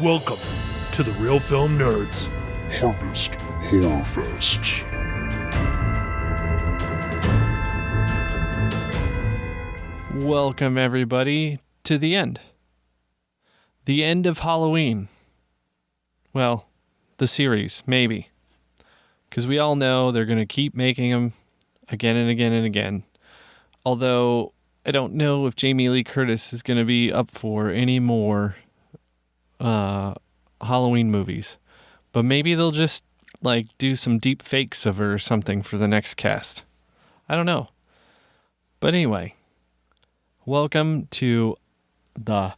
Welcome to the Real Film Nerds Harvest Horror Fest. Welcome, everybody, to the end. The end of Halloween. Well, the series, maybe. Because we all know they're going to keep making them again and again and again. Although, I don't know if Jamie Lee Curtis is going to be up for any more Halloween movies. But maybe they'll just, do some deep fakes of her or something for the next cast. I don't know. But anyway, welcome to the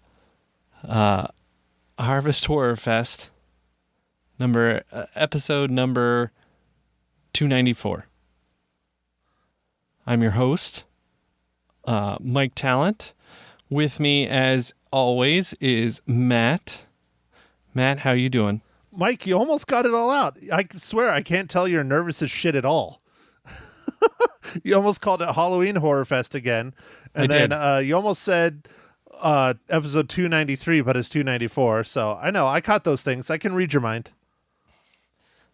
Harvest Horror Fest, episode number 294. I'm your host, Mike Talent. With me, as always, is Matt. Matt, how you doing? Mike, you almost got it all out. I swear I can't tell you're nervous as shit at all. You almost called it Halloween Horror Fest again. And then you almost said episode 293, but it's 294. So I know, I caught those things. I can read your mind.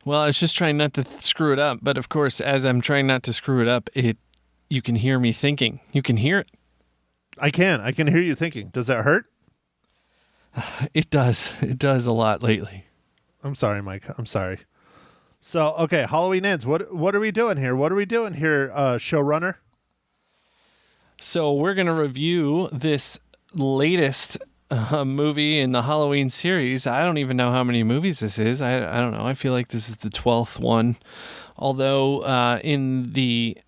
Well, I was just trying not to screw it up. But of course, as I'm trying not to screw it up, you can hear me thinking. You can hear it. I can hear you thinking. Does that hurt? It does. It does a lot lately. I'm sorry, Mike. I'm sorry. So, okay, Halloween ends. What are we doing here? Showrunner? So we're going to review this latest movie in the Halloween series. I don't even know how many movies this is. I don't know. I feel like this is the 12th one. Although in the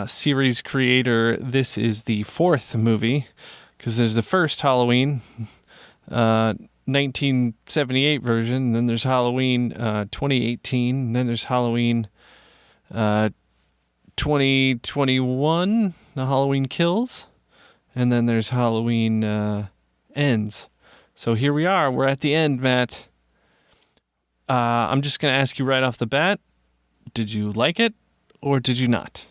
series creator, this is the 4th movie, because there's the first Halloween 1978 version, and then there's Halloween 2018, and then there's Halloween 2021, the Halloween Kills, and then there's Halloween Ends. So here we are. We're at the end, Matt. I'm just going to ask you right off the bat, did you like it or did you not?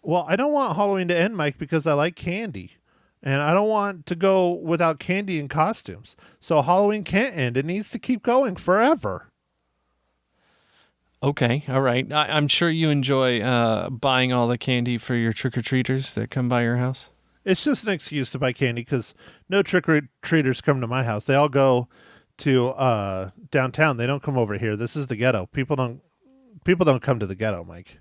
Well, I don't want Halloween to end, Mike, because I like candy. And I don't want to go without candy and costumes. So Halloween can't end. It needs to keep going forever. Okay, all right. I'm sure you enjoy buying all the candy for your trick-or-treaters that come by your house. It's just an excuse to buy candy because no trick-or-treaters come to my house. They all go to downtown. They don't come over here. This is the ghetto. People don't come to the ghetto, Mike.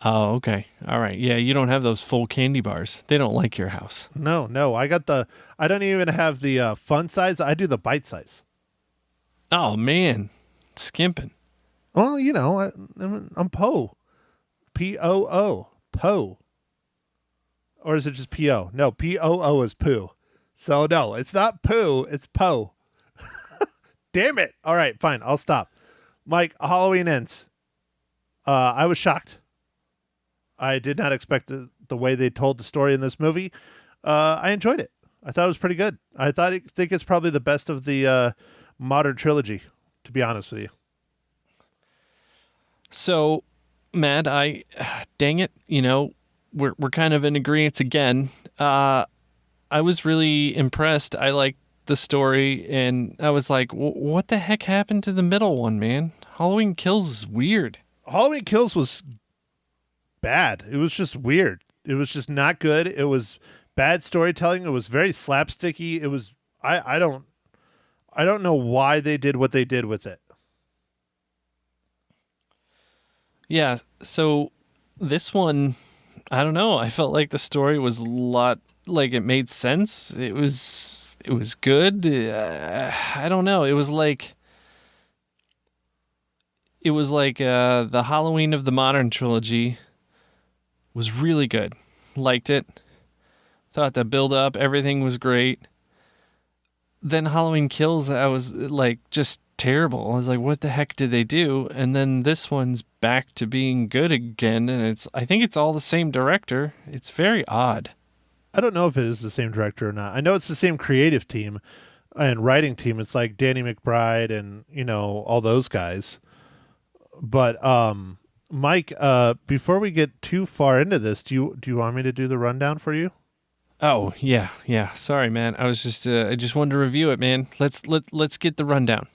Oh, okay. All right. Yeah, you don't have those full candy bars. They don't like your house. No. I don't even have the fun size. I do the bite size. Oh, man. Skimping. Well, you know, I'm Poe. P-O-O. Poe. Or is it just P-O? No, P-O-O is poo. So, no, it's not poo. It's Poe. Damn it. All right, fine. I'll stop. Mike, Halloween ends. I was shocked. I did not expect the way they told the story in this movie. I enjoyed it. I thought it was pretty good. I think it's probably the best of the modern trilogy, to be honest with you. So, Matt, dang it, we're kind of in agreement again. I was really impressed. I liked the story, and I was like, what the heck happened to the middle one, man? Halloween Kills is weird. Halloween Kills was bad. It was just weird. It was just not good. It was bad storytelling. It was very slapsticky. It was I don't know why they did what they did with it. Yeah, so this one, I don't know. I felt like the story was a lot, it made sense. It was good. I don't know. It was like the Halloween of the modern trilogy was really good. Liked it. Thought the build up, everything was great. Then Halloween Kills, I was just terrible. I was like, what the heck did they do? And then this one's back to being good again, and I think it's all the same director. It's very odd. I don't know if it is the same director or not. I know it's the same creative team and writing team. It's like Danny McBride and, all those guys. But Mike, before we get too far into this, do you want me to do the rundown for you? Oh, yeah. Sorry, man. I was just I just wanted to review it, man. Let's get the rundown.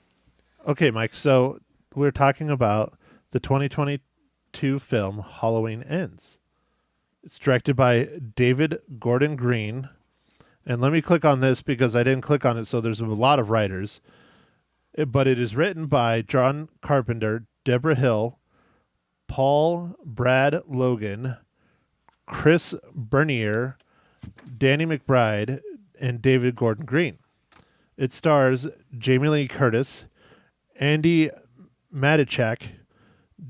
Okay, Mike. So we're talking about the 2022 film Halloween Ends. It's directed by David Gordon Green. And let me click on this because I didn't click on it, so there's a lot of writers. But it is written by John Carpenter, Deborah Hill, Paul Brad Logan, Chris Bernier, Danny McBride, and David Gordon Green. It stars Jamie Lee Curtis, Andy Matichak,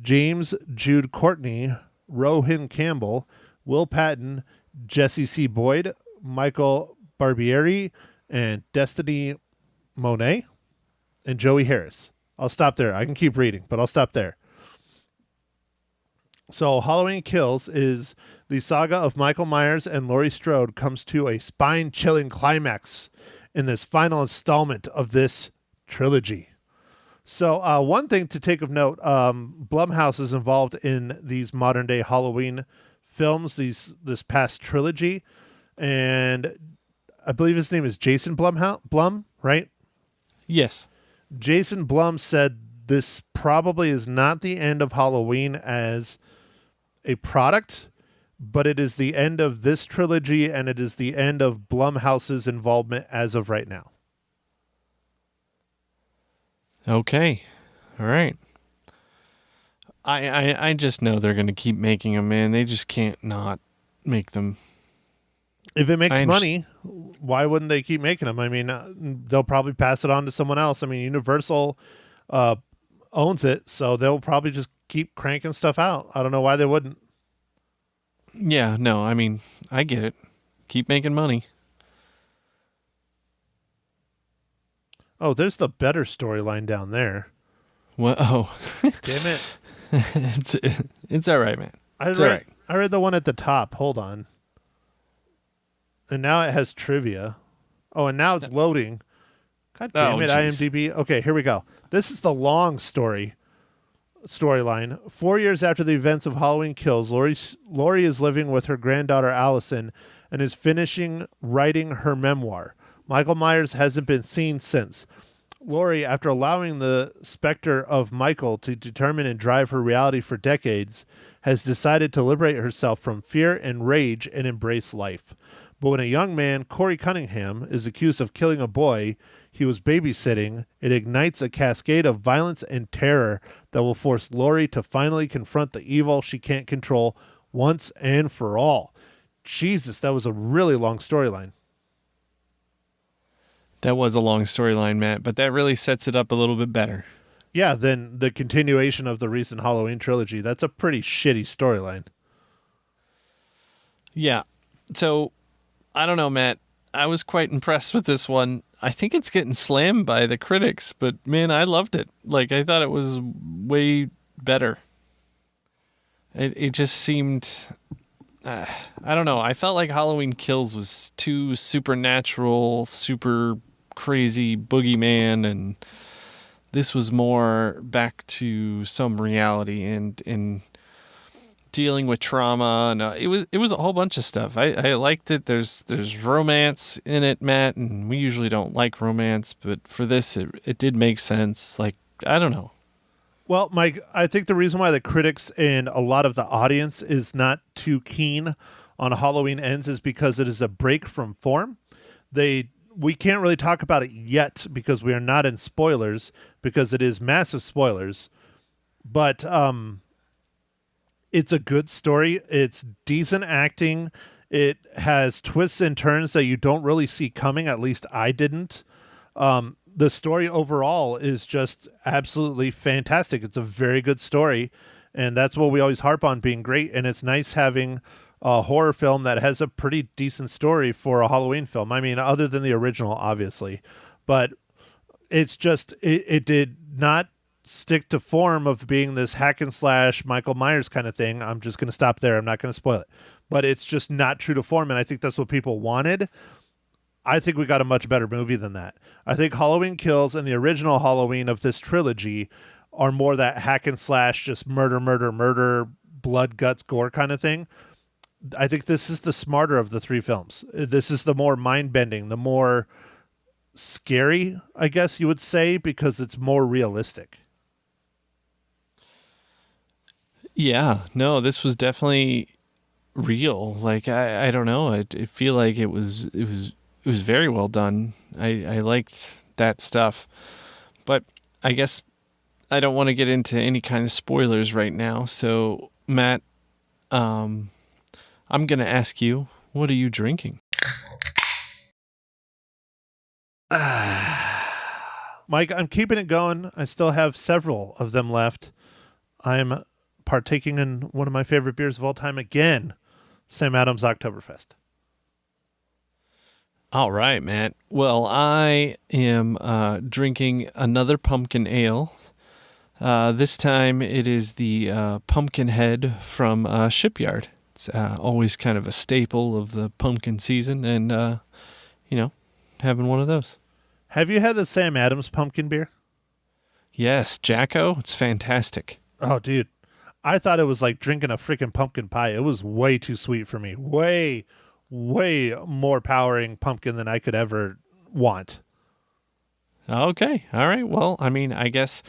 James Jude Courtney, Rohan Campbell, Will Patton, Jesse C. Boyd, Michael Barbieri, and Destiny Monet, and Joey Harris. I'll stop there. I can keep reading, but I'll stop there. So Halloween Kills is the saga of Michael Myers and Laurie Strode comes to a spine-chilling climax in this final installment of this trilogy. So one thing to take of note, Blumhouse is involved in these modern-day Halloween films, this past trilogy, and I believe his name is Jason Blum, right? Yes. Jason Blum said this probably is not the end of Halloween as a product, but it is the end of this trilogy, and it is the end of Blumhouse's involvement as of right now. Okay. All right. I just know they're going to keep making them, man. They just can't not make them. If it makes money, why wouldn't they keep making them? I mean, they'll probably pass it on to someone else. I mean, Universal owns it, so they'll probably just keep cranking stuff out. I don't know why they wouldn't. Yeah, no, I mean, I get it. Keep making money. Oh, there's the better storyline down there. What? Oh. Damn it. It's all right, man. It's all right. I read the one at the top. Hold on. And now it has trivia. Oh, and now it's loading. God damn it, geez. IMDb. Okay, here we go. This is the long storyline. 4 years after the events of Halloween Kills, Laurie is living with her granddaughter Allison and is finishing writing her memoir. Michael Myers hasn't been seen since. Laurie, after allowing the specter of Michael to determine and drive her reality for decades, has decided to liberate herself from fear and rage and embrace life. But when a young man, Corey Cunningham, is accused of killing a boy he was babysitting, it ignites a cascade of violence and terror that will force Laurie to finally confront the evil she can't control once and for all. Jesus, that was a really long storyline. That was a long storyline, Matt, but that really sets it up a little bit better. Yeah, than the continuation of the recent Halloween trilogy. That's a pretty shitty storyline. Yeah. So, I don't know, Matt. I was quite impressed with this one. I think it's getting slammed by the critics, but man, I loved it. Like, I thought it was way better. It just seemed... I don't know. I felt like Halloween Kills was too supernatural, super crazy boogeyman, and this was more back to some reality and dealing with trauma, and it was a whole bunch of stuff. I liked it. There's romance in it, Matt, and we usually don't like romance, but for this it did make sense. Like, I don't know. Well, Mike, I think the reason why the critics and a lot of the audience is not too keen on Halloween Ends is because it is a break from form. We can't really talk about it yet because we are not in spoilers, because it is massive spoilers. But it's a good story. It's decent acting. It has twists and turns that you don't really see coming. At least I didn't. The story overall is just absolutely fantastic. It's a very good story, and that's what we always harp on being great. And it's nice having a horror film that has a pretty decent story for a Halloween film. I mean, other than the original, obviously, but it's just, it did not stick to form of being this hack and slash Michael Myers kind of thing. I'm just going to stop there. I'm not going to spoil it, but it's just not true to form. And I think that's what people wanted. I think we got a much better movie than that. I think Halloween Kills and the original Halloween of this trilogy are more that hack and slash, just murder, blood, guts, gore kind of thing. I think this is the smarter of the three films. This is the more mind-bending, the more scary, I guess you would say, because it's more realistic. Yeah, no, this was definitely real. Like I don't know. I feel like it was very well done. I liked that stuff, but I guess I don't want to get into any kind of spoilers right now. So Matt, I'm gonna ask you, what are you drinking? Mike, I'm keeping it going. I still have several of them left. I'm partaking in one of my favorite beers of all time again, Sam Adams Oktoberfest. All right, Matt. Well, I am drinking another pumpkin ale. This time it is the Pumpkinhead from Shipyard. It's always kind of a staple of the pumpkin season, and, having one of those. Have you had the Sam Adams pumpkin beer? Yes, Jacko. It's fantastic. Oh, dude. I thought it was like drinking a freaking pumpkin pie. It was way too sweet for me. Way, way more powering pumpkin than I could ever want. Okay. All right. Well, I mean, I guess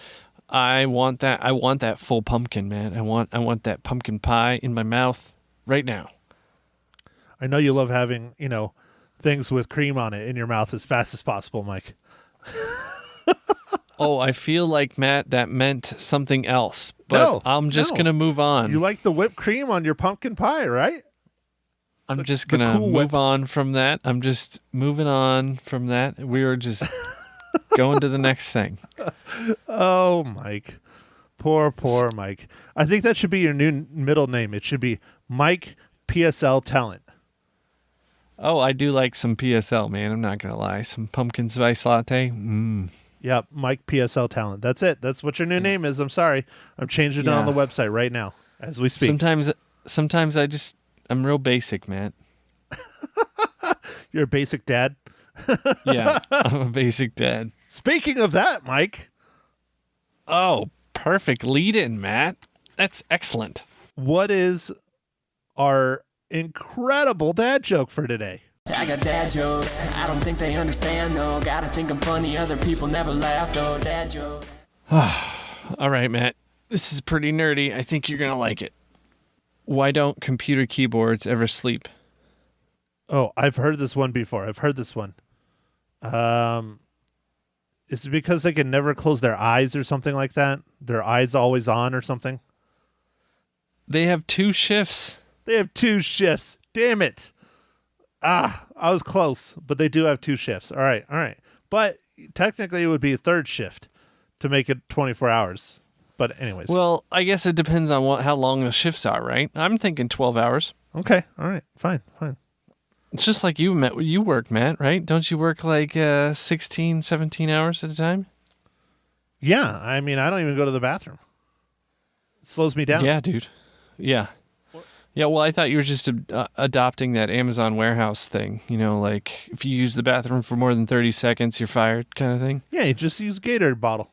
I want that. I want that full pumpkin, man. I want that pumpkin pie in my mouth right now. I know you love having, things with cream on it in your mouth as fast as possible, Mike. Oh, I feel like, Matt, that meant something else, but No, I'm just no. going to move on. You like the whipped cream on your pumpkin pie, right? I'm just the going to Cool move Whip. on from that. I'm just moving on from that. We were just going to the next thing. Oh, Mike. Poor Mike. I think that should be your new middle name. It should be Mike PSL Talent. Oh, I do like some PSL, man. I'm not going to lie. Some pumpkin spice latte. Yep, Mike PSL Talent. That's it. That's what your new name is. I'm sorry. I'm changing it on Yeah. the website right now as we speak. Sometimes I'm real basic, Matt. You're a basic dad. Yeah, I'm a basic dad. Speaking of that, Mike, Oh, perfect lead in, Matt. That's excellent. what is our incredible dad joke for today? I got dad jokes, I don't think they understand though. Gotta think I'm funny, other people never laugh though. Dad jokes. All right, Matt. This is pretty nerdy. I think you're going to like it. Why don't computer keyboards ever sleep? Oh, I've heard this one before. Is it because they can never close their eyes or something like that? Their eyes always on or something? They have 2 shifts. They have 2 shifts. Damn it. I was close, but they do have 2 shifts. All right. But technically it would be a 3rd shift to make it 24 hours. But anyways. Well, I guess it depends on how long the shifts are, right? I'm thinking 12 hours. Okay. All right. Fine. It's just like you work, Matt, right? Don't you work like 16, 17 hours at a time? Yeah. I mean, I don't even go to the bathroom. It slows me down. Yeah, dude. Yeah. Yeah, well, I thought you were just adopting that Amazon warehouse thing. Like if you use the bathroom for more than 30 seconds, you're fired kind of thing. Yeah. You just use a Gatorade bottle.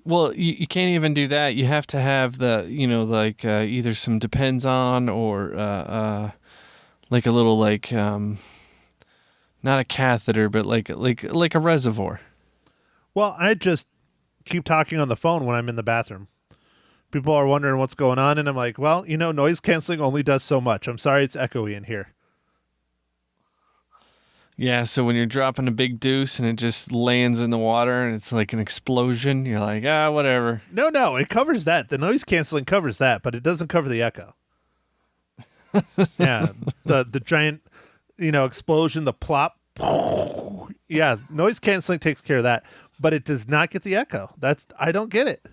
Well, you can't even do that. You have to have the, either some Depends on or like a little not a catheter, but like a reservoir. Well, I just keep talking on the phone when I'm in the bathroom. People are wondering what's going on, and I'm like, well, noise canceling only does so much. I'm sorry it's echoey in here. Yeah, so when you're dropping a big deuce and it just lands in the water and it's like an explosion, you're like, whatever. No, it covers that. The noise canceling covers that, but it doesn't cover the echo. Yeah, the giant, explosion, the plop. Yeah, noise canceling takes care of that, but it does not get the echo. I don't get it.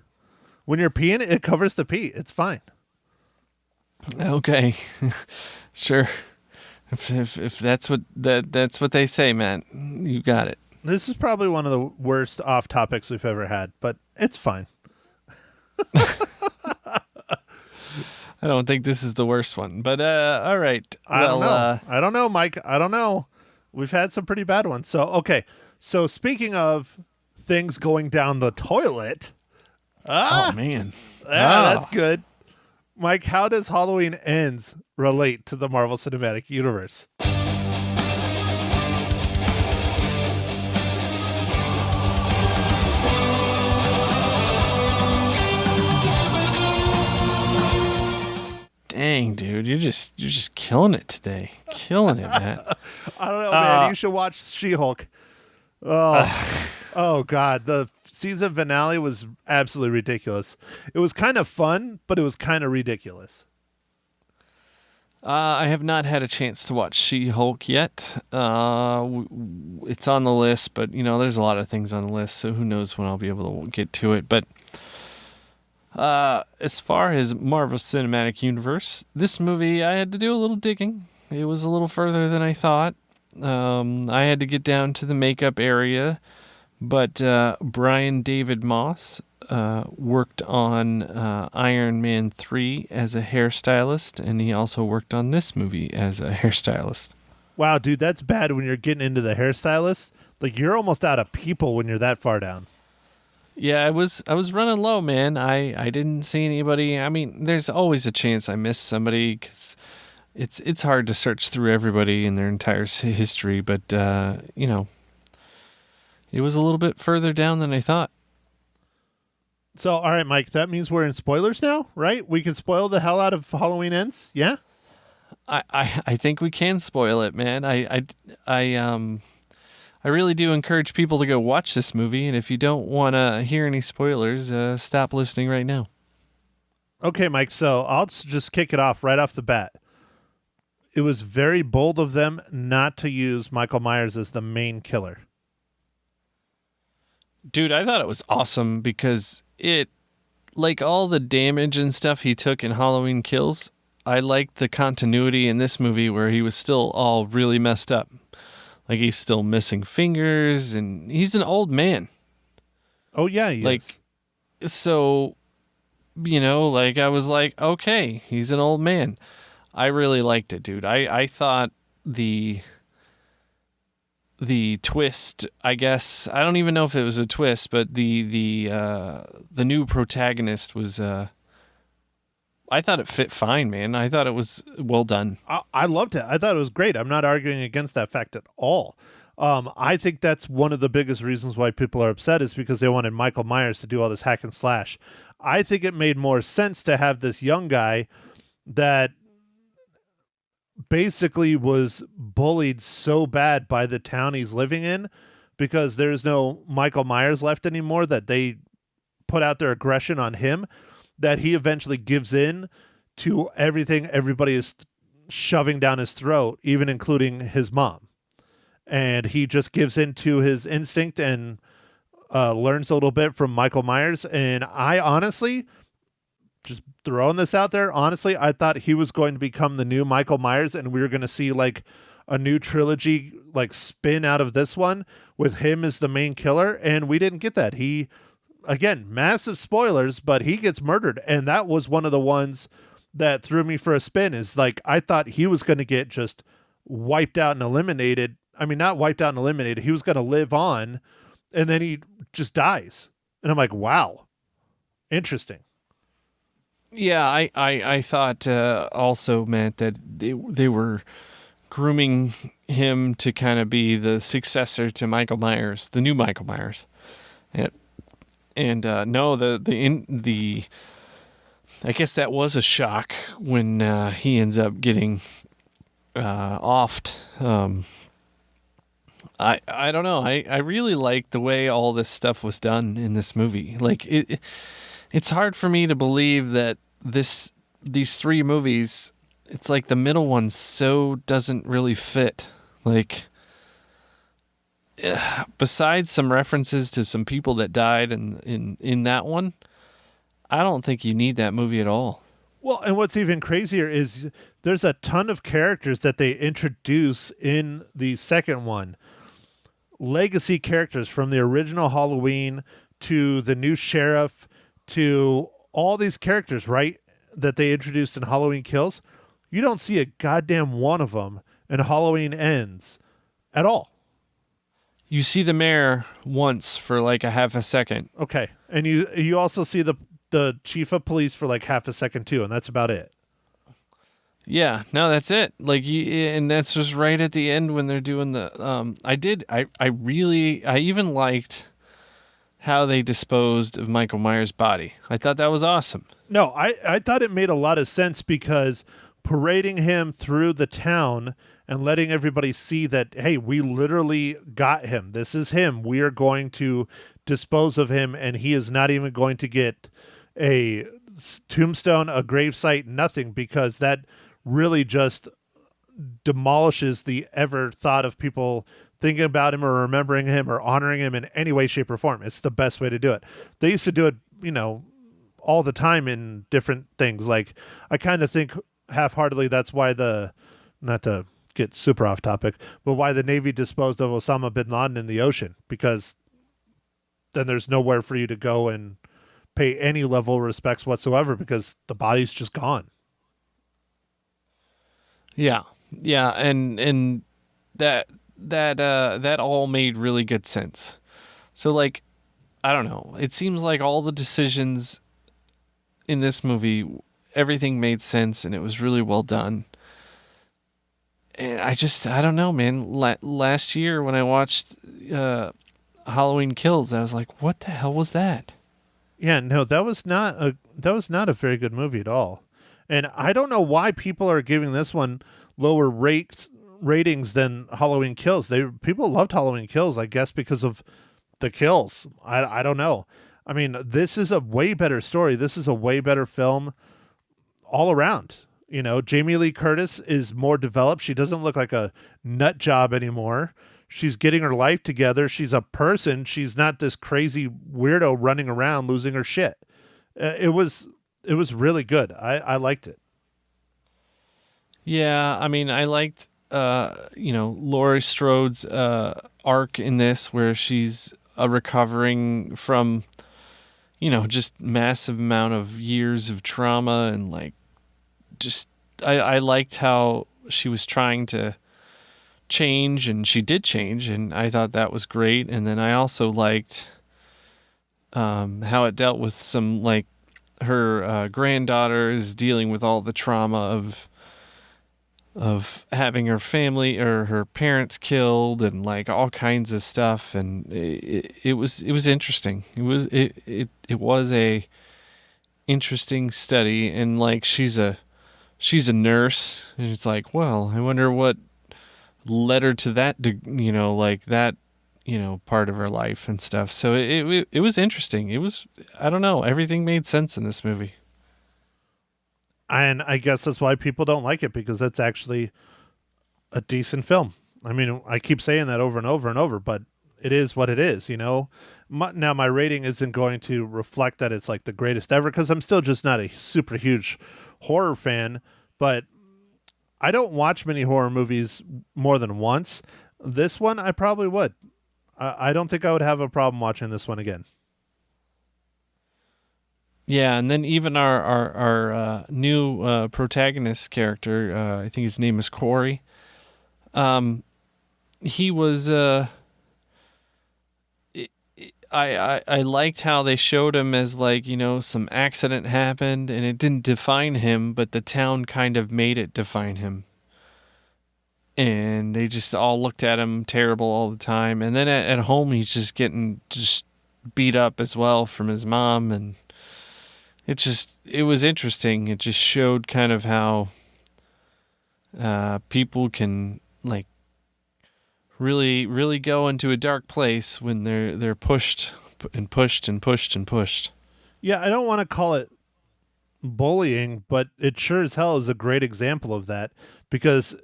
When you're peeing, it covers the pee. It's fine. Okay, sure. If that's what that's what they say, man, you got it. This is probably one of the worst off topics we've ever had, but it's fine. I don't think this is the worst one, but all right. I don't know, Mike. I don't know. We've had some pretty bad ones. So, okay. So, speaking of things going down the toilet. Oh man. That's good. Mike, how does Halloween Ends relate to the Marvel Cinematic Universe? Dang, dude, you're just killing it today. Killing it, Matt. I don't know, man. You should watch She-Hulk. Oh God, the season finale was absolutely ridiculous. It was kind of fun, but it was kind of ridiculous. I have not had a chance to watch She-Hulk yet. It's on the list, but there's a lot of things on the list, so who knows when I'll be able to get to it. But as far as Marvel Cinematic Universe, this movie, I had to do a little digging. It was a little further than I thought. I had to get down to the makeup area, but Brian David Moss worked on Iron Man 3 as a hairstylist, and he also worked on this movie as a hairstylist. Wow, dude, that's bad when you're getting into the hairstylist. Like, you're almost out of people when you're that far down. Yeah, I was running low, man. I didn't see anybody. I mean, there's always a chance I missed somebody because it's hard to search through everybody and their entire history. But it was a little bit further down than I thought. So, all right, Mike, that means we're in spoilers now, right? We can spoil the hell out of Halloween Ends, yeah? I think we can spoil it, man. I really do encourage people to go watch this movie, and if you don't want to hear any spoilers, stop listening right now. Okay, Mike, so I'll just kick it off right off the bat. It was very bold of them not to use Michael Myers as the main killer. Dude, I thought it was awesome because it, like all the damage and stuff he took in Halloween Kills, I liked the continuity in this movie where he was still all really messed up. Like, he's still missing fingers, and he's an old man. Oh, yeah, he is. So, I was like, okay, he's an old man. I really liked it, dude. I thought the twist, I guess, I don't even know if it was a twist, but the new protagonist was... I thought it fit fine, man. I thought it was well done. I loved it. I thought it was great. I'm not arguing against that fact at all. I think that's one of the biggest reasons why people are upset is because they wanted Michael Myers to do all this hack and slash. I think it made more sense to have this young guy that basically was bullied so bad by the town he's living in because there's no Michael Myers left anymore, that they put out their aggression on him, that he eventually gives in to everything everybody is shoving down his throat, even including his mom. And he just gives in to his instinct and learns a little bit from Michael Myers. And I honestly, just throwing this out there, honestly, I thought he was going to become the new Michael Myers, and we were going to see like a new trilogy like spin out of this one with him as the main killer. And we didn't get that. He... Again, massive spoilers, but he gets murdered. And that was one of the ones that threw me for a spin, is like, I thought he was going to get just wiped out and eliminated. I mean, not wiped out and eliminated. He was going to live on, and then he just dies. And I'm like, wow, interesting. Yeah, I thought also, Matt, that they were grooming him to kind of be the successor to Michael Myers, the new Michael Myers. And no, the I guess that was a shock when he ends up getting offed. I don't know. I really like the way all this stuff was done in this movie. Like it's hard for me to believe that these three movies, it's like the middle one so doesn't really fit. Like, besides some references to some people that died in that one, I don't think you need that movie at all. Well, and what's even crazier is there's a ton of characters that they introduce in the second one. Legacy characters from the original Halloween to the new sheriff to all these characters, right, that they introduced in Halloween Kills. You don't see a goddamn one of them in Halloween Ends at all. You see the mayor once for like a half a second. Okay. And you also see the the chief of police for like half a second too, and that's about it. Yeah, no, that's it. Like, and that's just right at the end when they're doing the. I even liked how they disposed of Michael Myers' body. I thought that was awesome. No, I thought it made a lot of sense because parading him through the town and letting everybody see that, hey, we literally got him. This is him. We are going to dispose of him, and he is not even going to get a tombstone, a gravesite, nothing, because that really just demolishes the ever thought of people thinking about him or remembering him or honoring him in any way, shape, or form. It's the best way to do it. They used to do it, all the time in different things. Like, I kind of think half-heartedly that's why not to get super off topic, but why the Navy disposed of Osama bin Laden in the ocean, because then there's nowhere for you to go and pay any level of respects whatsoever because the body's just gone. Yeah, and that all made really good sense. So, like, I don't know. It seems like all the decisions in this movie, everything made sense, and it was really well done. And I don't know, man. Last year when I watched Halloween Kills, I was like, what the hell was that? Yeah, no, that was not a very good movie at all. And I don't know why people are giving this one lower ratings than Halloween Kills. People loved Halloween Kills, I guess, because of the kills. I don't know. I mean, this is a way better story. This is a way better film all around. Jamie Lee Curtis is more developed. She doesn't look like a nut job anymore. She's getting her life together. She's a person. She's not this crazy weirdo running around losing her shit. It was really good. I liked it. Yeah, I mean, I liked, Laurie Strode's arc in this, where she's recovering from, just massive amount of years of trauma, and like, just I liked how she was trying to change, and she did change, and I thought that was great. And then I also liked how it dealt with some, like, her granddaughter is dealing with all the trauma of having her family or her parents killed, and like all kinds of stuff. And it was interesting. It was a interesting study. And like, she's a nurse, and it's like, well, I wonder what led her to that, like that, part of her life and stuff. So it was interesting. It was, I don't know, everything made sense in this movie. And I guess that's why people don't like it, because it's actually a decent film. I mean, I keep saying that over and over and over, but it is what it is, Now, my rating isn't going to reflect that it's like the greatest ever, because I'm still just not a super huge horror fan, but I don't watch many horror movies more than once. This one, I probably would. I don't think I would have a problem watching this one again. Yeah, and then even our new protagonist character, I think his name is Corey. He was. I liked how they showed him as, like, some accident happened and it didn't define him, but the town kind of made it define him. And they just all looked at him terrible all the time. And then at home, he's just getting beat up as well from his mom, and it was interesting. It just showed kind of how people can, like, really, really go into a dark place when they're pushed and pushed and pushed and pushed. Yeah, I don't want to call it bullying, but it sure as hell is a great example of that, because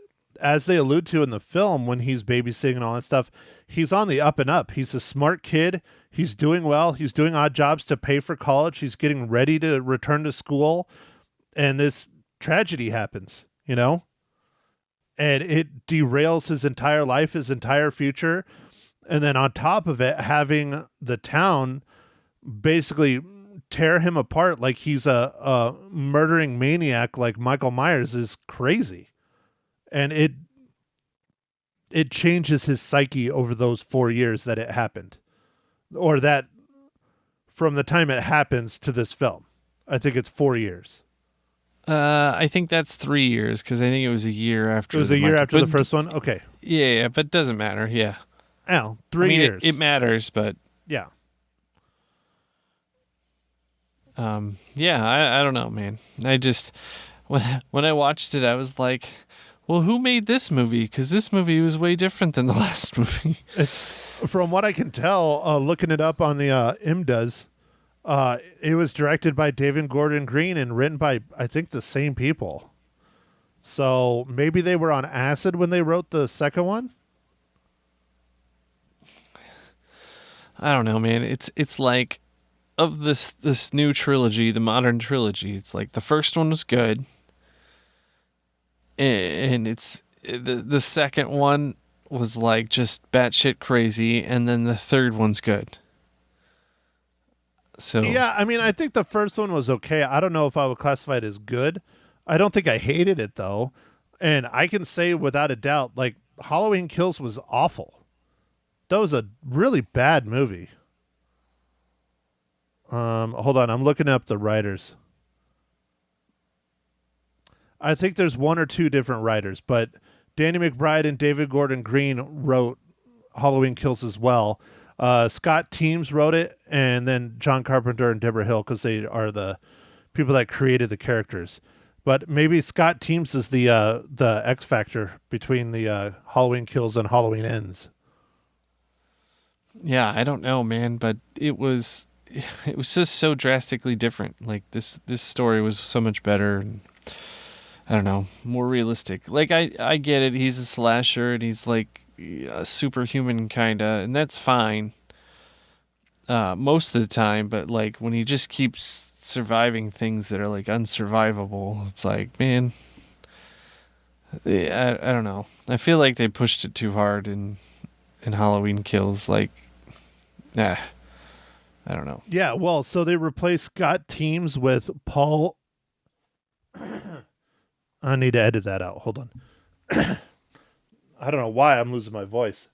as they allude to in the film, when he's babysitting and all that stuff, he's on the up and up. He's a smart kid. He's doing well. He's doing odd jobs to pay for college. He's getting ready to return to school. And this tragedy happens, And it derails his entire life, his entire future. And then on top of it, having the town basically tear him apart like he's a murdering maniac like Michael Myers is crazy. And it changes his psyche over those 4 years that it happened, or that from the time it happens to this film. I think it's 4 years. I think that's 3 years because I think it was a year after. It was the a year Michael- after the but- first one? Okay. Yeah, but it doesn't matter. Yeah. Oh, I 3 mean, years. It matters, but yeah. yeah, I don't know, man. I just when I watched it, I was like, well, who made this movie? Because this movie was way different than the last movie. It's from what I can tell, looking it up on the IMDb's, it was directed by David Gordon Green and written by, I think, the same people. So maybe they were on acid when they wrote the second one. I don't know, man. It's like of this new trilogy, the modern trilogy. It's like the first one was good, and it's the second one was like just batshit crazy, and then the third one's good. So Yeah, I mean, I think the first one was okay. I don't know if I would classify it as good. I don't think I hated it though, and I can say without a doubt, like Halloween Kills was awful. That was a really bad movie. Hold on, I'm looking up the writers. I think there's one or two different writers, but Danny McBride and David Gordon Green wrote Halloween Kills as well. Scott Teems wrote it, and then John Carpenter and Deborah Hill, because they are the people that created the characters. But maybe Scott Teems is the X factor between the Halloween Kills and Halloween Ends. yeah, I don't know, man, but it was just so drastically different. Like this story was so much better. And, I don't know, more realistic. Like I get it. He's a slasher and he's like a superhuman kind of, and that's fine. Most of the time, but like when he just keeps surviving things that are like unsurvivable, it's like, man, I don't know. I feel like they pushed it too hard in Halloween Kills. Like, I don't know. Yeah, well, so they replaced Scott Teems with Paul. I need to edit that out. Hold on. I don't know why I'm losing my voice.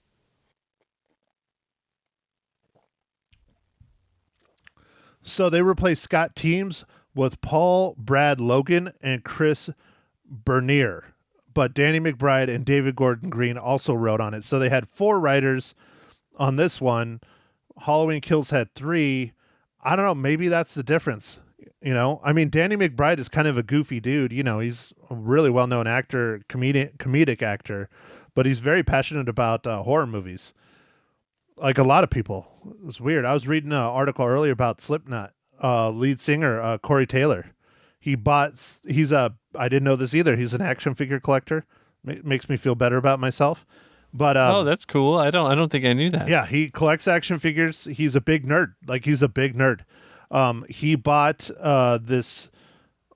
So they replaced Scott Teems with Paul Brad Logan and Chris Bernier. But Danny McBride and David Gordon Green also wrote on it. So they had 4 writers on this one. Halloween Kills had 3. I don't know. Maybe that's the difference. You know, I mean, Danny McBride is kind of a goofy dude. You know, he's a really well-known actor, comedic actor, but he's very passionate about horror movies. Like a lot of people. It was weird. I was reading an article earlier about Slipknot, lead singer Corey Taylor. I didn't know this either. He's an action figure collector. Makes me feel better about myself. But Oh, that's cool. I don't think I knew that. yeah, he collects action figures. He's a big nerd. Like, he's a big nerd. He bought this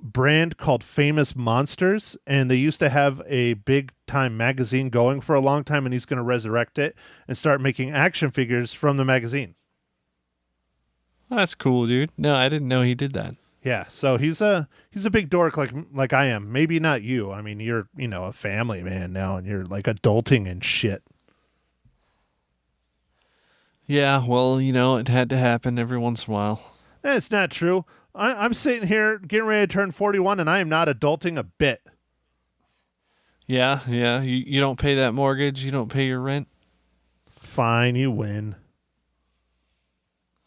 brand called Famous Monsters, and they used to have a big time magazine going for a long time, and he's going to resurrect it and start making action figures from the magazine. Oh, that's cool, dude. No, I didn't know he did that. Yeah, so he's a big dork like I am. Maybe not you. I mean, you're, you know, a family man now, and you're like adulting and shit. Yeah, well, you know, it had to happen every once in a while. It's not true. I'm sitting here getting ready to turn 41, and I am not adulting a bit. Yeah. You don't pay that mortgage. You don't pay your rent. Fine, you win.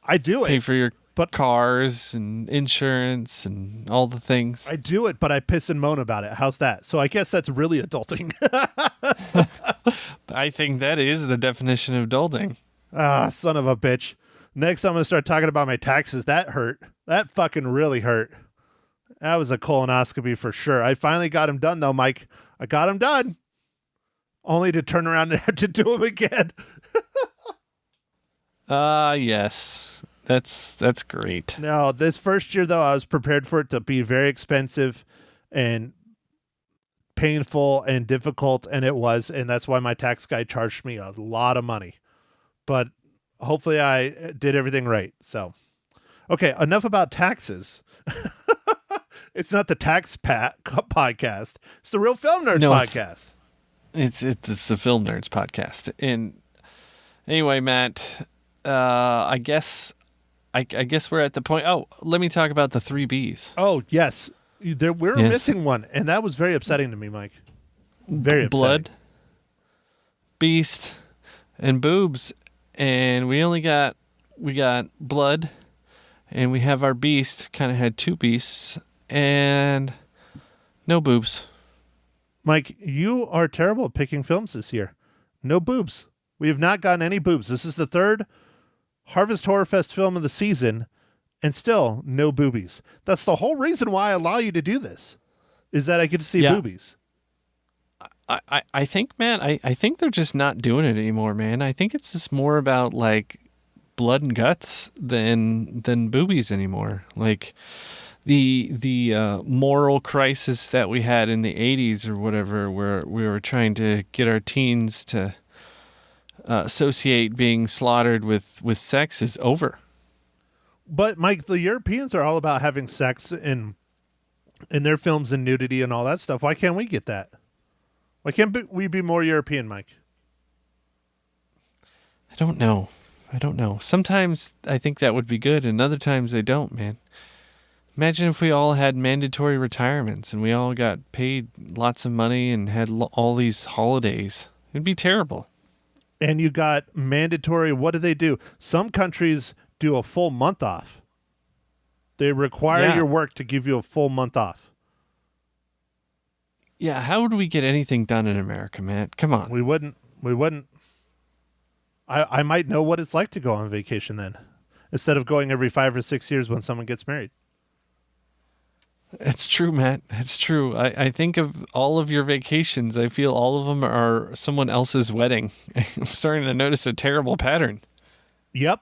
I do Pay it. for your But- cars and insurance and all the things. I do it, but I piss and moan about it. How's that? So I guess that's really adulting. I think that is the definition of adulting. Ah, son of a bitch. Next, I'm going to start talking about my taxes. That hurt. That fucking really hurt. That was a colonoscopy for sure. I finally got him done, though, Mike. I got him done. Only to turn around and have to do them again. Yes. That's great. No, this first year, though, I was prepared for it to be very expensive and painful and difficult, and it was. And that's why my tax guy charged me a lot of money. But hopefully I did everything right. So, okay, enough about taxes. It's not the Tax Podcast. It's the Real Film Nerds Podcast. It's the Film Nerds podcast. And anyway, Matt, I guess I guess we're at the point. Oh, let me talk about the 3Bs. Oh, yes. We're Yes. missing one, and that was very upsetting to me, Mike. Very upsetting. Blood, beast, and boobs. And we got blood, and we have our beast. Kind of had 2 beasts, and no boobs. Mike, you are terrible at picking films this year. No boobs. We have not gotten any boobs. This is the 3rd Harvest Horror Fest film of the season, and still no boobies. That's the whole reason why I allow you to do this, is that I get to see Yeah. boobies. I think, man, I think they're just not doing it anymore, man. I think it's just more about like blood and guts than boobies anymore. Like the moral crisis that we had in the 80s or whatever, where we were trying to get our teens to associate being slaughtered with sex is over. But, Mike, the Europeans are all about having sex in their films and nudity and all that stuff. Why can't we get that? Why can't we be more European, Mike? I don't know. Sometimes I think that would be good, and other times I don't, man. Imagine if we all had mandatory retirements and we all got paid lots of money and had all these holidays. It'd be terrible. And you got mandatory, what do they do? Some countries do a full month off. They require Yeah. your work to give you a full month off. Yeah, how would we get anything done in America, man? Come on. We wouldn't. I might know what it's like to go on vacation then, instead of going every 5 or 6 years when someone gets married. It's true, Matt. It's true. I think of all of your vacations. I feel all of them are someone else's wedding. I'm starting to notice a terrible pattern. Yep.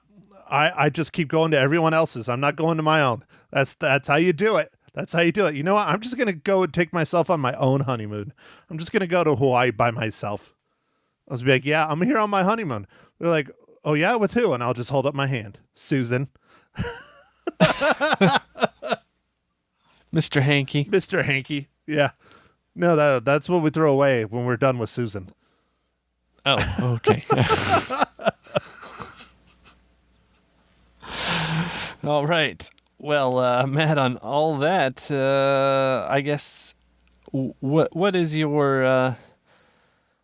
I just keep going to everyone else's. I'm not going to my own. That's how you do it. That's how you do it. You know what? I'm just going to go and take myself on my own honeymoon. I'm just going to go to Hawaii by myself. I'll just be like, yeah, I'm here on my honeymoon. They're like, oh, yeah, with who? And I'll just hold up my hand. Susan. Mr. Hanky. Mr. Hanky. Yeah. No, that's what we throw away when we're done with Susan. Oh, okay. All right. Well, Matt, on all that, I guess, what is your...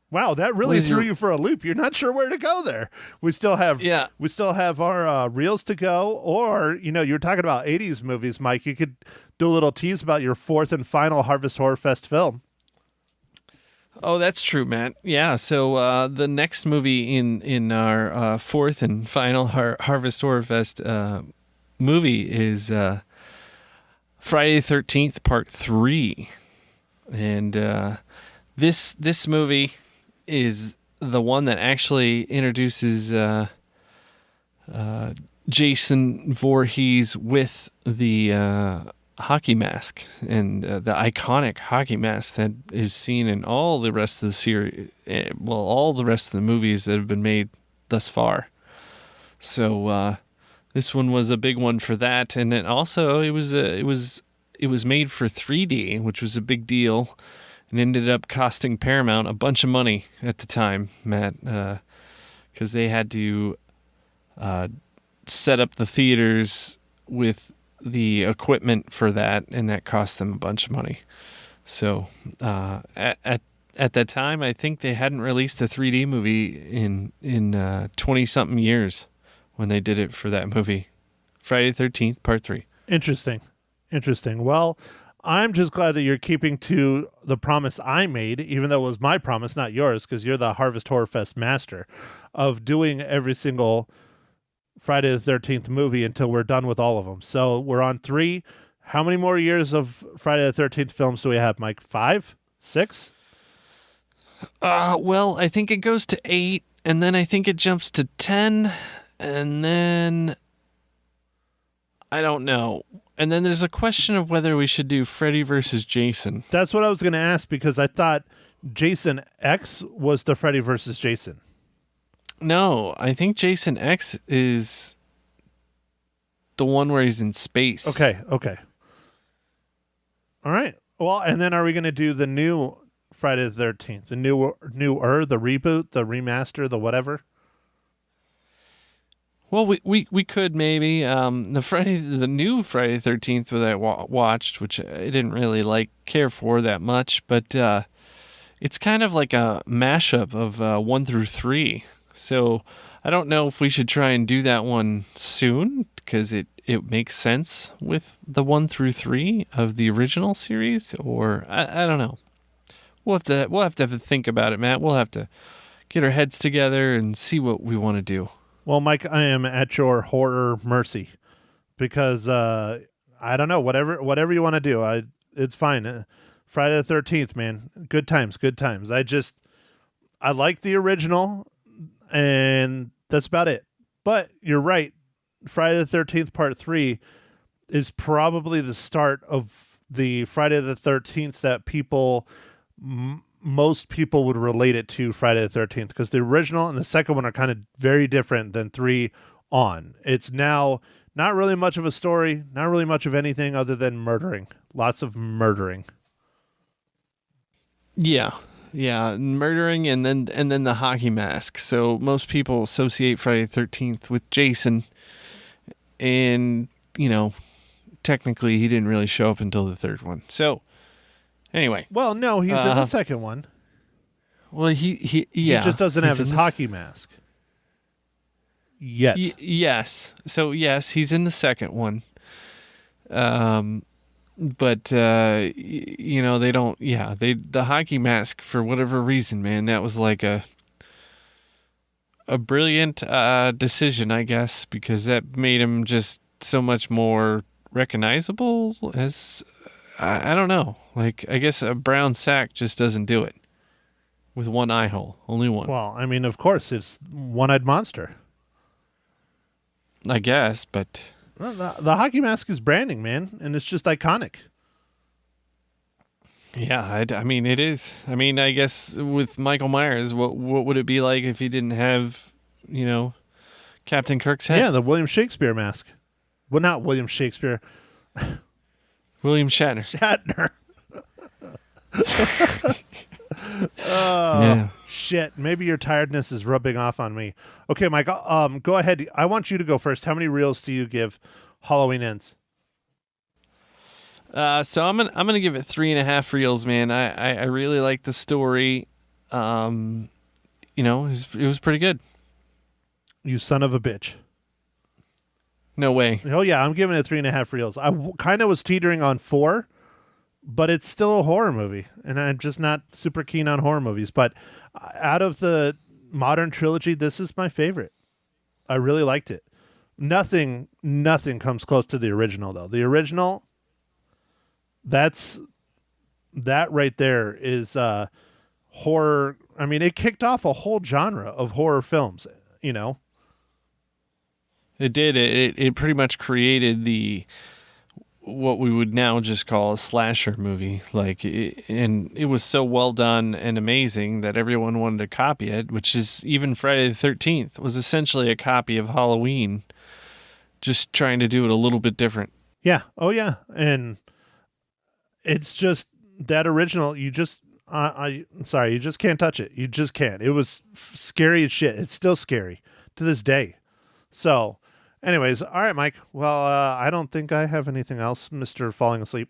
Wow, that really What is threw your- you for a loop. You're not sure where to go there. We still have our reels to go, or you were talking about 80s movies, Mike. You could do a little tease about your 4th and final Harvest Horror Fest film. Oh, that's true, Matt. Yeah, so the next movie in our 4th and final Harvest Horror Fest movie is Friday the 13th, Part 3. And this movie is the one that actually introduces Jason Voorhees with the hockey mask and the iconic hockey mask that is seen in all the rest of the series, all the rest of the movies that have been made thus far. So this one was a big one for that, and then also it was made for 3D, which was a big deal. And ended up costing Paramount a bunch of money at the time, Matt, because they had to set up the theaters with the equipment for that, and that cost them a bunch of money. So at that time, I think they hadn't released a 3D movie in 20-something years when they did it for that movie, Friday the 13th, Part 3. Interesting. Well, I'm just glad that you're keeping to the promise I made, even though it was my promise, not yours, because you're the Harvest Horror Fest master, of doing every single Friday the 13th movie until we're done with all of them. So we're on 3. How many more years of Friday the 13th films do we have, Mike? 5? 6? Well, I think it goes to 8, and then I think it jumps to 10, and then I don't know. And then there's a question of whether we should do Freddy versus Jason. That's what I was going to ask, because I thought Jason X was the Freddy versus Jason. No, I think Jason X is the one where he's in space. Okay. All right. Well, and then are we going to do the new Friday the 13th? The newer, the reboot, the remaster, the whatever? Well, we could maybe the new Friday 13th that I watched, which I didn't really care for that much, but it's kind of like a mashup of 1 through 3. So I don't know if we should try and do that one soon because it makes sense with the 1 through 3 of the original series, or I don't know. We'll have to think about it, Matt. We'll have to get our heads together and see what we want to do. Well, Mike, I am at your horror mercy because I don't know, whatever you want to do, it's fine. Friday the 13th, man, good times. I like the original, and that's about it. But you're right, Friday the 13th Part 3 is probably the start of the Friday the 13th that most people would relate it to Friday the 13th, because the original and the second one are kind of very different than 3 on. It's now not really much of a story, not really much of anything other than murdering. Lots of murdering. Yeah, murdering and then the hockey mask. So most people associate Friday the 13th with Jason, and technically he didn't really show up until the third one. So anyway, well, no, he's in the second one. Well, he just doesn't have his hockey mask yet. Yes, so yes, he's in the second one. But they don't. Yeah, the hockey mask, for whatever reason, man, that was like a brilliant decision, I guess, because that made him just so much more recognizable. As I don't know, I guess a brown sack just doesn't do it with one eye hole, only one. Well, I mean, of course, it's one-eyed monster. I guess, but. Well, the hockey mask is branding, man, and it's just iconic. Yeah, I mean, it is. I mean, I guess with Michael Myers, what would it be like if he didn't have, Captain Kirk's head? Yeah, the William Shakespeare mask. Well, not William Shakespeare. William Shatner. Oh, yeah. Shit. Maybe your tiredness is rubbing off on me. Okay, Mike, go ahead. I want you to go first. How many reels do you give Halloween Ends? So I'm gonna give it 3.5 reels, man. I really like the story. It was pretty good. You son of a bitch. No way. Oh yeah, I'm giving it 3.5 reels. I kind of was teetering on 4, but it's still a horror movie, and I'm just not super keen on horror movies. But out of the modern trilogy, this is my favorite. I really liked it. Nothing comes close to the original, though. The original, that right there is horror. I mean, it kicked off a whole genre of horror films, It did. It pretty much created what we would now just call a slasher movie. And it was so well done and amazing that everyone wanted to copy it, which is even Friday the 13th was essentially a copy of Halloween, just trying to do it a little bit different. Yeah. Oh yeah. And it's just that original. You just, I'm sorry, you just can't touch it. You just can't. It was scary as shit. It's still scary to this day. So anyways, all right, Mike. Well, I don't think I have anything else, Mr. Falling Asleep.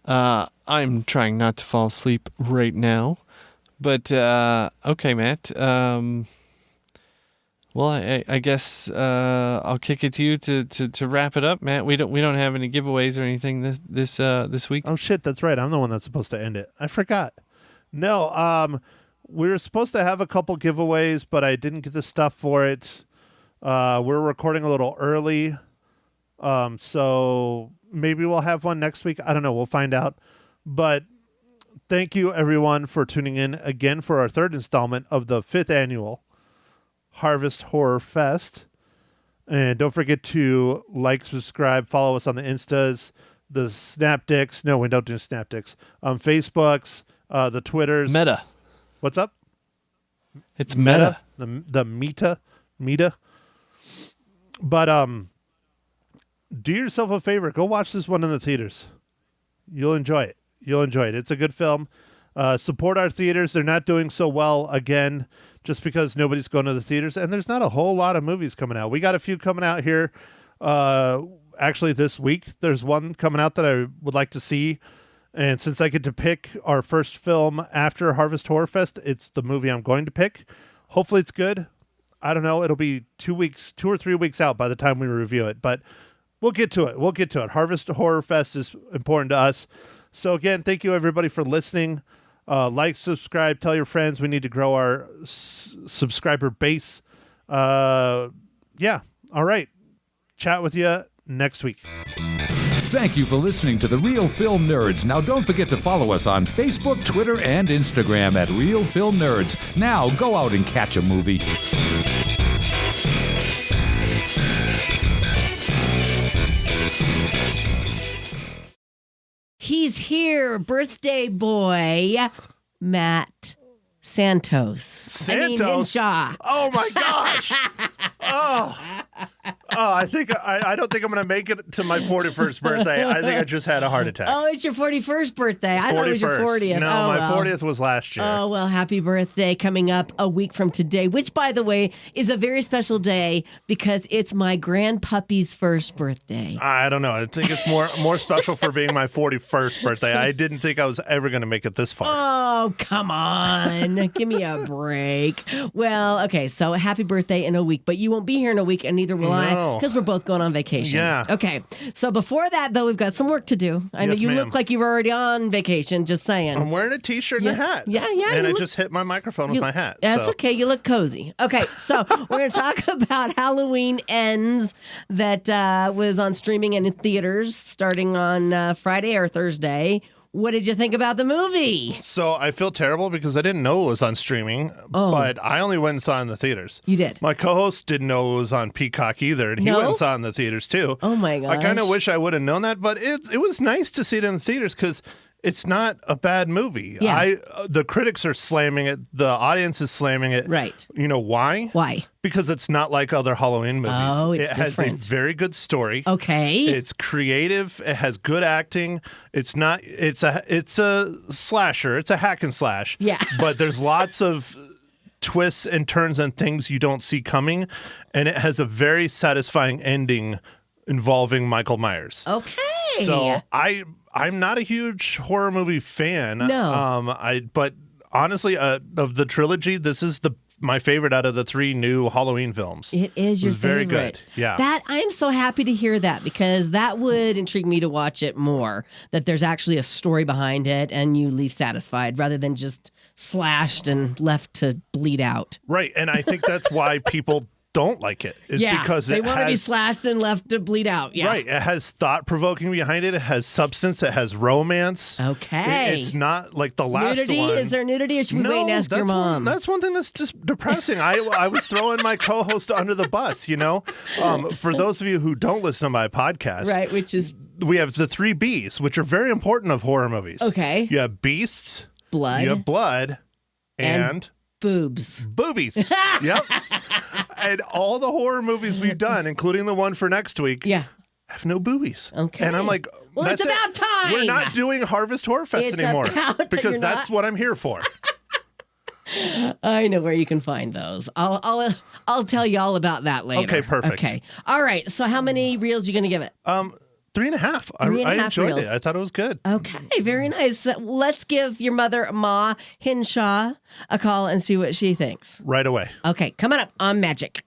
I'm trying not to fall asleep right now, but okay, Matt. Well, I guess I'll kick it to you to wrap it up, Matt. We don't have any giveaways or anything this week. Oh shit, that's right. I'm the one that's supposed to end it. I forgot. No, we were supposed to have a couple giveaways, but I didn't get the stuff for it. We're recording a little early, so maybe we'll have one next week. I don't know. We'll find out. But thank you, everyone, for tuning in again for our third installment of the 5th annual Harvest Horror Fest. And don't forget to like, subscribe, follow us on the Instas, the Snapdicks. No, we don't do Snapdicks. Facebooks, the Twitters. Meta. What's up? It's Meta. The Meta. But do yourself a favor. Go watch this one in the theaters. You'll enjoy it. It's a good film. Support our theaters. They're not doing so well again just because nobody's going to the theaters. And there's not a whole lot of movies coming out. We got a few coming out here. Actually, this week, there's one coming out that I would like to see. And since I get to pick our first film after Harvest Horror Fest, it's the movie I'm going to pick. Hopefully it's good. I don't know. It'll be 2 or 3 weeks out by the time we review it. But we'll get to it. Harvest Horror Fest is important to us. So again, thank you everybody for listening. Like, subscribe, tell your friends. We need to grow our subscriber base. Yeah. All right. Chat with you next week. Thank you for listening to The Real Film Nerds. Now don't forget to follow us on Facebook, Twitter, and Instagram at Real Film Nerds. Now go out and catch a movie. He's here, birthday boy, Matt Santos. I mean, Hinshaw. Oh my gosh. I don't think I'm going to make it to my 41st birthday. I think I just had a heart attack. Oh, it's your 41st birthday. I thought it was your 40th. No, my 40th was last year. Oh, well, happy birthday coming up a week from today, which, by the way, is a very special day because it's my grandpuppy's first birthday. I don't know. I think it's more special for being my 41st birthday. I didn't think I was ever going to make it this far. Oh, come on. Give me a break. Well, okay, so happy birthday in a week, but you won't be here in a week, and neither will I, because we're both going on vacation. Yeah. Okay, so before that, though, we've got some work to do. I know Yes, you ma'am. look like you were already on vacation, just saying. I'm wearing a t-shirt and a hat. Yeah. And I you just hit my microphone with my hat. That's so. okay. You look cozy. Okay, so we're going to talk about Halloween Ends that was on streaming and in theaters starting on Friday or Thursday. What did you think about the movie? So I feel terrible because I didn't know it was on streaming, but I only went and saw it in the theaters. You did? My co-host didn't know it was on Peacock either, and he No? went and saw it in the theaters too. Oh my gosh. I kind of wish I would have known that, but it was nice to see it in the theaters because it's not a bad movie. Yeah. The critics are slamming it. The audience is slamming it. Right. You know why? Why? Because it's not like other Halloween movies. Oh, it's it has a different. very good story. Okay. It's creative. It has good acting. It's a slasher. It's a hack and slash. Yeah. But there's lots of twists and turns and things you don't see coming, and it has a very satisfying ending involving Michael Myers. Okay. So I'm not a huge horror movie fan. No. But honestly, of the trilogy, this is my favorite out of the 3 new Halloween films. It is your was very favorite. good. Yeah. That I'm so happy to hear that because that would intrigue me to watch it more. That there's actually a story behind it and you leave satisfied rather than just slashed and left to bleed out. Right, and I think that's why people don't like it. Is because they it want to be has slashed and left to bleed out. Yeah. right. It has thought provoking behind it. It has substance. It has romance. Okay. It's not like the last Nudity? one. Is there nudity or should we wait and ask your mom? That's one thing that's just depressing. I was throwing my co-host under the bus, you know? For those of you who don't listen to my podcast, Right, which is we have the 3 Bs, which are very important of horror movies. Okay. You have beasts, blood you have blood, and boobs. boobies. Yep. And all the horror movies we've done, including the one for next week, Yeah. have no boobies. Okay. And I'm like, Well, that's it's it. about time. We're not doing Harvest Horror Fest It's anymore about- because you're that's not? what I'm here for. I know where you can find those. I'll tell you all about that later. Okay, perfect. Okay. All right. So how many reels you going to give it? 3.5. I 3.5 enjoyed reels. it. I thought it was good. Okay, very nice. Let's give your mother, Ma Hinshaw, a call and see what she thinks. Right away. Okay, coming up on Magic.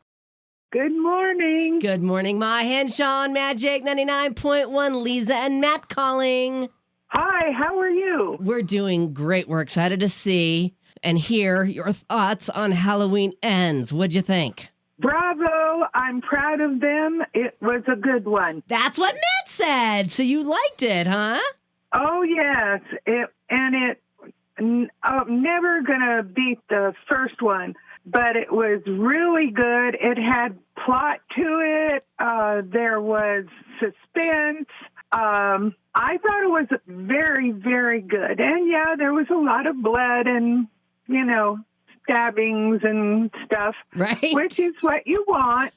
Good morning. Good morning, Ma Hinshaw on Magic 99.1. Lisa and Matt calling. Hi, how are you? We're doing great. We're excited to see and hear your thoughts on Halloween Ends. What'd you think? Bravo. I'm proud of them. It was a good one. That's what Matt said. So you liked it, huh? Oh, yes. Never going to beat the first one, but it was really good. It had plot to it. There was suspense. I thought it was very, very good. And yeah, there was a lot of blood and, stabbings and stuff, Right. which is what you want.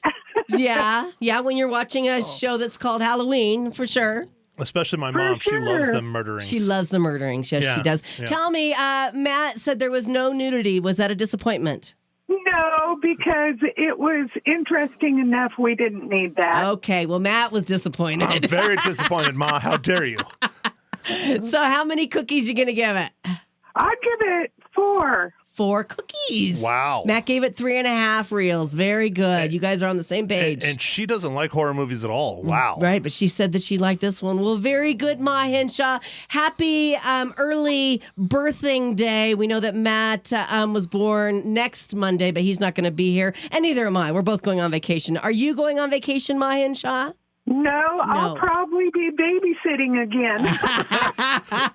Yeah. When you're watching a show that's called Halloween, for sure. Especially my For mom. She loves sure. them murdering. She loves the murdering. Yes, Yeah, she does. yeah. Tell me, Matt said there was no nudity. Was that a disappointment? No, because it was interesting enough. We didn't need that. Okay, well, Matt was disappointed. I'm very disappointed, Ma. How dare you? So how many cookies you going to give it? I'd give it 4. 4 cookies. Wow. Matt gave it 3.5 reels. Very good. You guys are on the same page. And she doesn't like horror movies at all. Wow. Right, but she said that she liked this one. Well, very good, Ma Henshaw. Happy early birthing day. We know that Matt was born next Monday, but he's not going to be here. And neither am I. We're both going on vacation. Are you going on vacation, Ma Henshaw? No, I'll probably be babysitting again.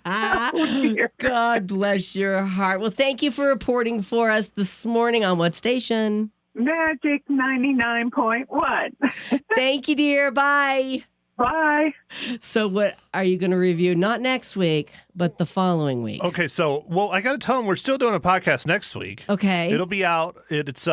Oh, dear. God bless your heart. Well, thank you for reporting for us this morning on what station? Magic 99.1. Thank you, dear. Bye. Bye. So what are you going to review? Not next week, but the following week. Okay, so I got to tell them we're still doing a podcast next week. Okay. It'll be out. It's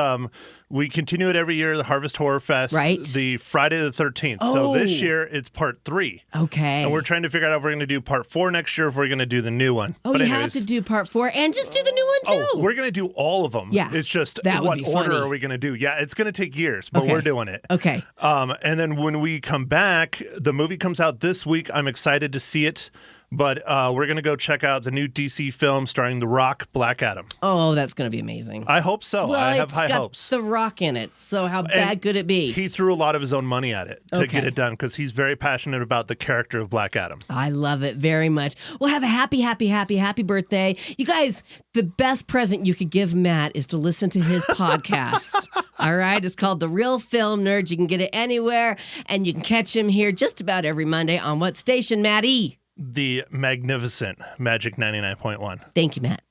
we continue it every year, the Harvest Horror Fest, Right. the Friday the 13th. Oh. So this year it's part 3. Okay. And we're trying to figure out if we're going to do part 4 next year, if we're going to do the new one. Oh, But you anyways, have to do part 4 and just do the new one too. Oh, we're going to do all of them. Yeah, It's just that would what be order funny. are we going to do? Yeah, it's going to take years, but Okay. we're doing it. Okay. And then when we come back, the movie comes out this week. I'm excited to see it. But we're going to go check out the new DC film starring The Rock, Black Adam. Oh, that's going to be amazing. I hope so. Well, I have it's high got hopes. The Rock in it. So how bad could it be? He threw a lot of his own money at it to Okay. get it done because he's very passionate about the character of Black Adam. I love it very much. Well, have a happy, happy, happy, happy birthday. You guys, the best present you could give Matt is to listen to his podcast. All right. It's called The Real Film Nerds. You can get it anywhere, and you can catch him here just about every Monday on what station, Maddie? The magnificent Magic 99.1. Thank you, Matt.